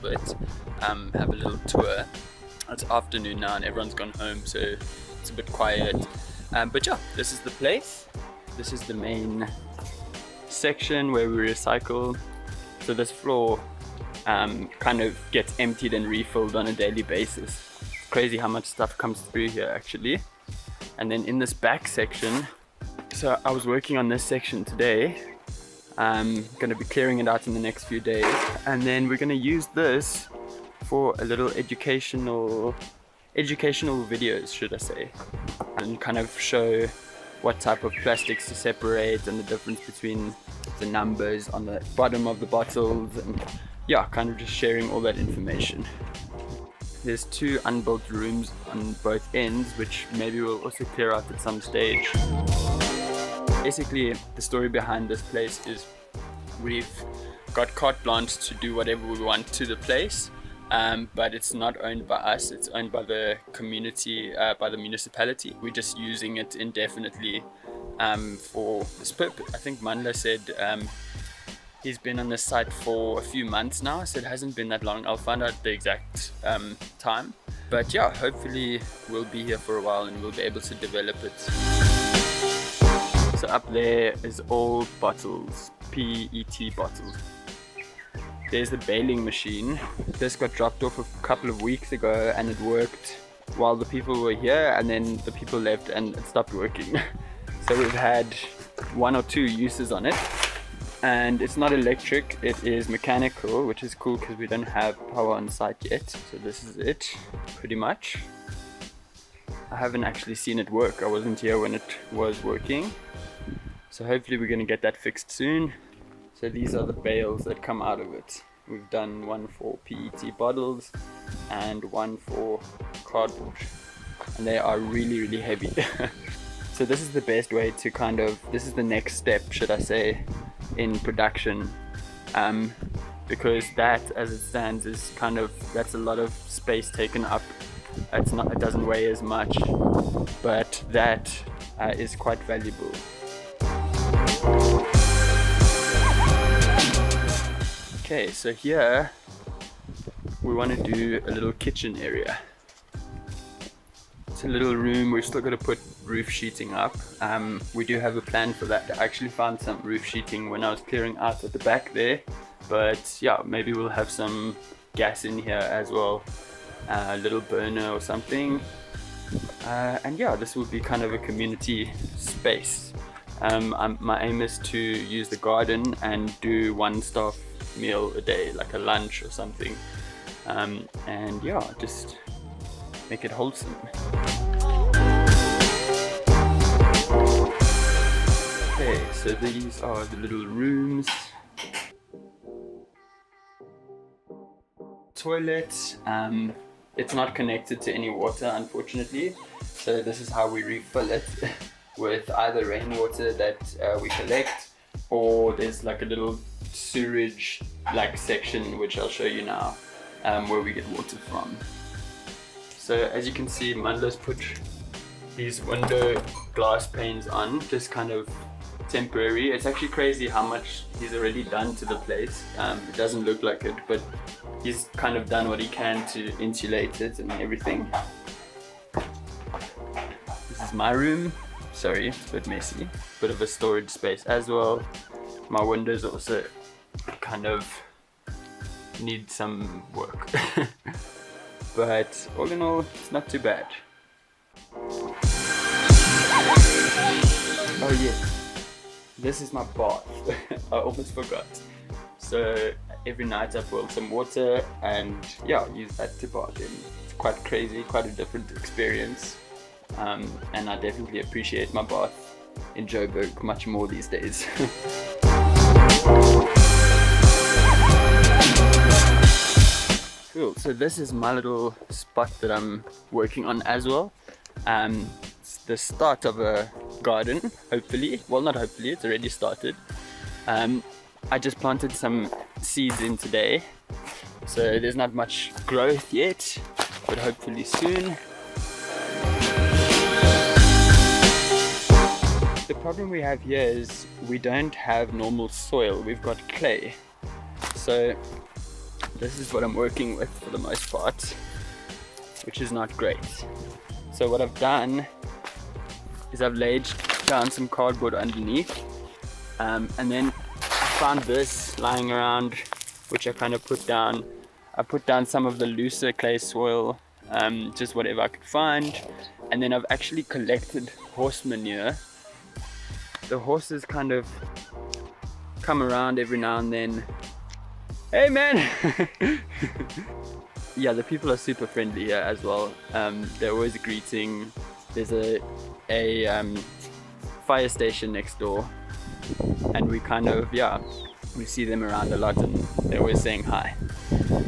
bit, have a little tour. It's afternoon now and everyone's gone home, so it's a bit quiet. But yeah, this is the place. This is the main section where we recycle. So this floor kind of gets emptied and refilled on a daily basis. It's crazy how much stuff comes through here actually. And then in this back section, so I was working on this section today. I'm going to be clearing it out in the next few days, and then we're going to use this for a little educational videos, should I say, and kind of show what type of plastics to separate and the difference between the numbers on the bottom of the bottles, and yeah, kind of just sharing all that information. There's 2 unbuilt rooms on both ends, which maybe we'll also clear out at some stage. Basically, the story behind this place is we've got carte blanche to do whatever we want to the place, but it's not owned by us, it's owned by the community, by the municipality. We're just using it indefinitely for this purpose. I think Mandla said he's been on this site for a few months now, so it hasn't been that long. I'll find out the exact time. But yeah, hopefully we'll be here for a while and we'll be able to develop it. So up there is all bottles, PET bottles. There's the baling machine. This got dropped off a couple of weeks ago and it worked while the people were here, and then the people left and it stopped working. So we've had 1 or 2 uses on it, and it's not electric, it is mechanical, which is cool because we don't have power on site yet. So this is it, pretty much. I haven't actually seen it work. I wasn't here when it was working. So hopefully we're going to get that fixed soon. So these are the bales that come out of it. We've done 1 for PET bottles and 1 for cardboard. And they are really, really heavy. So this is the best way to this is the next step, should I say, in production. Because that, as it stands, is that's a lot of space taken up. It doesn't weigh as much, but that is quite valuable. Okay, so here we want to do a little kitchen area. It's a little room. We've still got to put roof sheeting up. We do have a plan for that. I actually found some roof sheeting when I was clearing out at the back there, but yeah, maybe we'll have some gas in here as well, a little burner or something. And yeah, this will be kind of a community space. My aim is to use the garden and do 1 staff meal a day, like a lunch or something, and yeah, just make it wholesome. Okay, so these are the little rooms. Toilet, it's not connected to any water, unfortunately, so this is how we refill it with either rainwater that we collect, or there's like a little sewerage like section, which I'll show you now, where we get water from. So as you can see, Mandla's put these window glass panes on, just kind of temporary. It's actually crazy how much he's already done to the place. It doesn't look like it, but he's kind of done what he can to insulate it and everything. This is my room. Sorry, it's a bit messy. Bit of a storage space as well. My windows also kind of need some work. But all in all, it's not too bad. Oh yes, this is my bath. I almost forgot. So every night I boil some water and yeah, use that to bath in. It's quite crazy, quite a different experience. And I definitely appreciate my bath in Joburg much more these days. Cool, so this is my little spot that I'm working on as well. It's the start of a garden, hopefully. Well, not hopefully, it's already started. I just planted some seeds in today, so there's not much growth yet, but hopefully soon. The problem we have here is we don't have normal soil, we've got clay. So this is what I'm working with for the most part, which is not great. So what I've done is I've laid down some cardboard underneath, and then I found this lying around, which I kind of put down. I put down some of the looser clay soil, just whatever I could find, and then I've actually collected horse manure. The horses kind of come around every now and then. Hey man! Yeah, the people are super friendly here as well. They're always greeting. There's a fire station next door, and we kind of, yeah, we see them around a lot and they're always saying hi.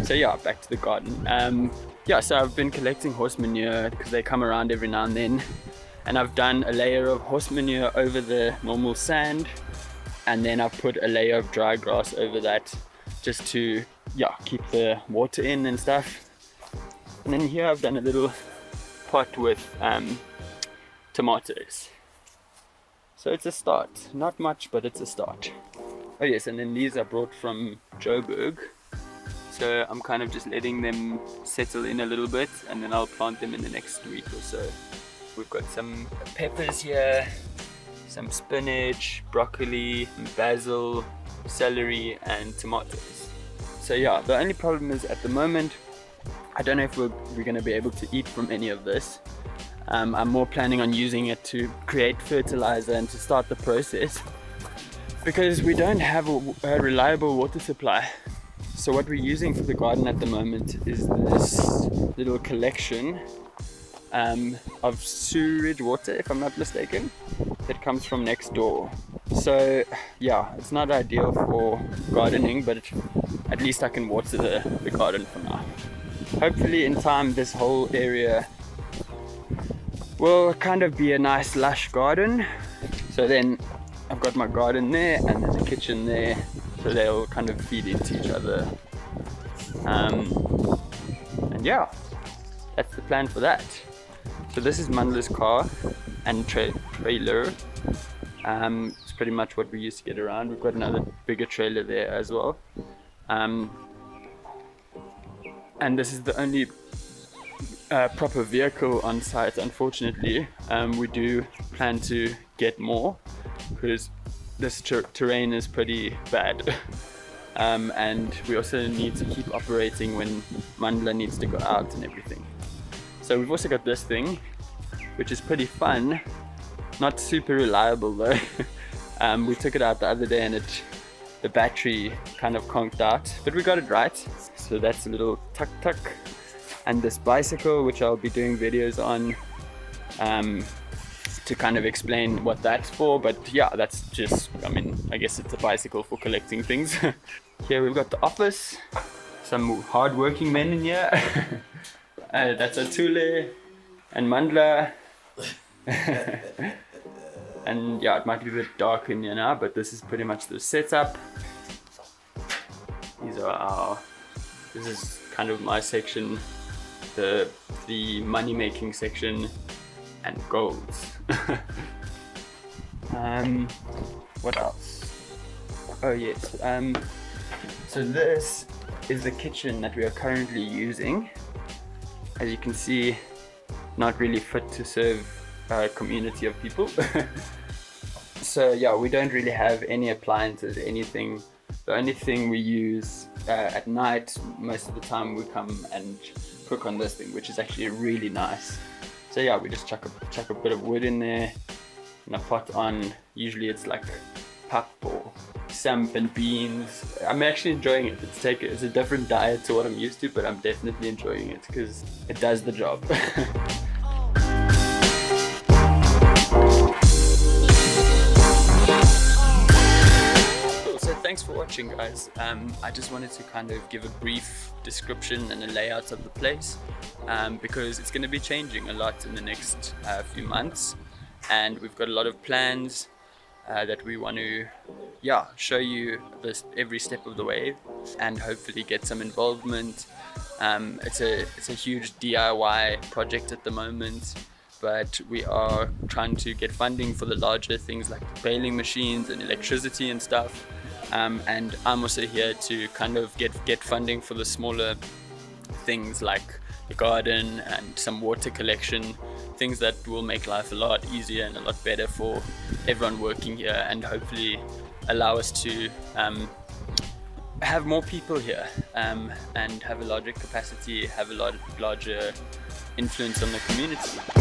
So yeah, back to the garden. Yeah, so I've been collecting horse manure because they come around every now and then, and I've done a layer of horse manure over the normal sand, and then I've put a layer of dry grass over that just to, yeah, keep the water in and stuff. And then here I've done a little pot with tomatoes. So it's a start. Not much, but it's a start. Oh yes, and then these are brought from Joburg. So I'm kind of just letting them settle in a little bit, and then I'll plant them in the next week or so. We've got some peppers here, some spinach, broccoli, basil, celery, and tomatoes. So yeah, the only problem is at the moment, I don't know if we're going to be able to eat from any of this. I'm more planning on using it to create fertilizer and to start the process, because we don't have a reliable water supply. So what we're using for the garden at the moment is this little collection of sewage water, if I'm not mistaken, that comes from next door. So yeah, it's not ideal for gardening, but at least I can water the garden for now. Hopefully in time this whole area will kind of be a nice lush garden. So then I've got my garden there and then the kitchen there, so they'll kind of feed into each other. And yeah, that's the plan for that. So this is Mandla's car and trailer. It's pretty much what we used to get around. We've got another bigger trailer there as well. And this is the only proper vehicle on site, unfortunately. We do plan to get more because this terrain is pretty bad. And we also need to keep operating when Mandla needs to go out and everything. So we've also got this thing, which is pretty fun. Not super reliable though. We took it out the other day and the battery kind of conked out, but we got it right. So that's a little tuk-tuk. And this bicycle, which I'll be doing videos on to kind of explain what that's for. But yeah, that's just, I mean, I guess it's a bicycle for collecting things. Here we've got the office, some hard-working men in here. That's Atule and Mandla. And yeah, it might be a bit dark in here now, but this is pretty much the setup. This is kind of my section, the money making section, and goals. What else? Oh yes, so this is the kitchen that we are currently using. As you can see, not really fit to serve a community of people. So yeah, we don't really have any appliances, anything. The only thing we use at night, most of the time we come and cook on this thing, which is actually really nice. So yeah, we just chuck a bit of wood in there and a pot on. Usually it's like pap or samp and beans. I'm actually enjoying it. It's a different diet to what I'm used to, but I'm definitely enjoying it because it does the job. Thanks for watching, guys. I just wanted to kind of give a brief description and a layout of the place because it's going to be changing a lot in the next few months, and we've got a lot of plans that we want to show you this every step of the way and hopefully get some involvement. It's a huge DIY project at the moment, but we are trying to get funding for the larger things like baling machines and electricity and stuff. and I'm also here to kind of get funding for the smaller things like the garden and some water collection, things that will make life a lot easier and a lot better for everyone working here, and hopefully allow us to have more people here, and have a larger capacity, have a lot larger influence on the community.